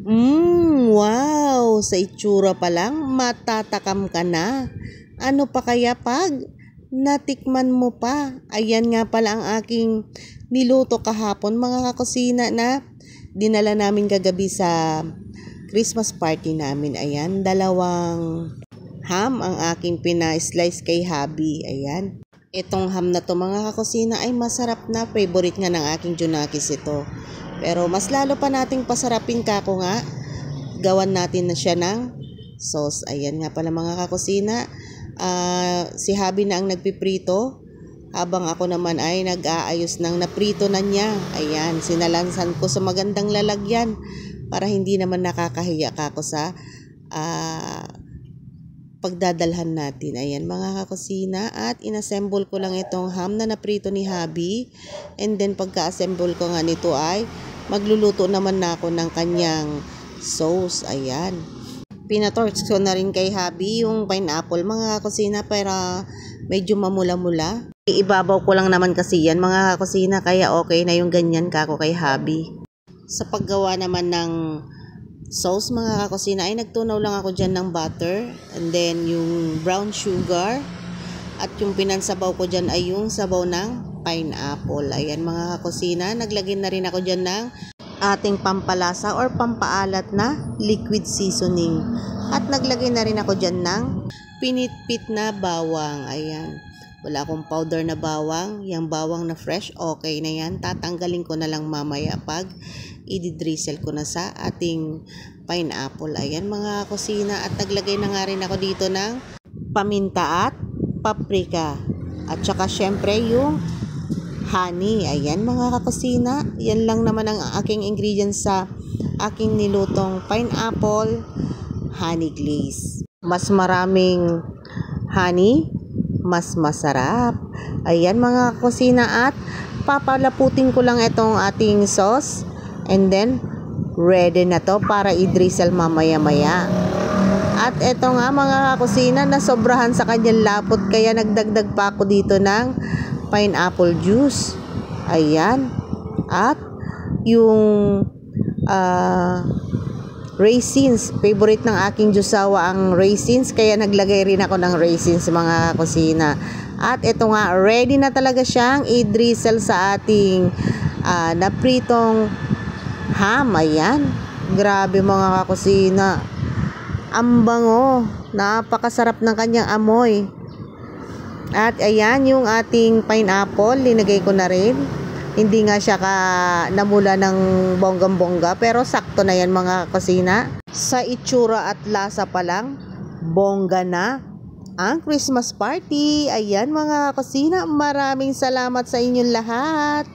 Wow! Sa itsura pa lang, matatakam ka na. Ano pa kaya pag natikman mo pa? Ayan nga pala ang aking niluto kahapon mga kakusina na dinala namin kagabi sa Christmas party namin. Ayan, 2 ham ang aking pina-slice kay hubby. Ayan. Itong ham na to mga kakusina ay masarap na. Favorite nga ng aking Junakis ito. Pero mas lalo pa nating pasarapin kako nga. Gawan natin na siya ng sauce. Ayan nga pala mga kakusina. Si hubby na ang nagpiprito. Habang ako naman ay nag-aayos ng naprito na niya. Ayan, sinalansan ko sa magandang lalagyan. Para hindi naman nakakahiya kako sa pagdadalhan natin. Ayan mga kakusina, at inassemble ko lang itong ham na naprito ni hubby, and then pagka-assemble ko nga nito ay magluluto naman na ako ng kanyang sauce. Ayan, pinatorch ko na rin kay hubby yung pineapple mga kakusina para medyo mamula-mula. Ibabaw ko lang naman kasi yan mga kakusina, kaya okay na yung ganyan kako kay hubby. Sa paggawa naman ng sauce mga kakusina ay nagtunaw lang ako dyan ng butter, and then yung brown sugar, at yung pinansabaw ko dyan ay yung sabaw ng pineapple. Ayan mga kakusina, naglagay na rin ako dyan ng ating pampalasa or pampaalat na liquid seasoning, at naglagay na rin ako dyan ng pinitpit na bawang. Ayan, wala akong powder na bawang, yung bawang na fresh okay na yan, tatanggalin ko na lang mamaya pag i-drizzle ko na sa ating pineapple. Ayan mga kusina, at naglagay na nga rin ako dito ng paminta at paprika, at saka syempre yung honey. Ayan mga kakusina, yan lang naman ang aking ingredients sa aking nilutong pineapple honey glaze. Mas maraming honey, mas masarap. Ayan mga kusina, at papalaputin ko lang itong ating sauce, and then ready na to para i-drizzle mamaya-maya. At eto nga mga kakusina, nasobrahan sa kanyang lapot, kaya nagdagdag pa ako dito ng pineapple juice. Ayan, at yung raisins, favorite ng aking Jusawa ang raisins, kaya naglagay rin ako ng raisins mga kusina. At ito nga, ready na talaga siyang i-drizzle sa ating napritong ham. Ayan, grabe mga kakusina, ang bango, napakasarap ng kanyang amoy. At ayan, yung ating pineapple, linagay ko na rin. Hindi nga siya namula ng bonggang-bongga, pero sakto na yan mga kusina. Sa itsura at lasa pa lang, bongga na ang Christmas party. Ayan mga kusina, maraming salamat sa inyong lahat.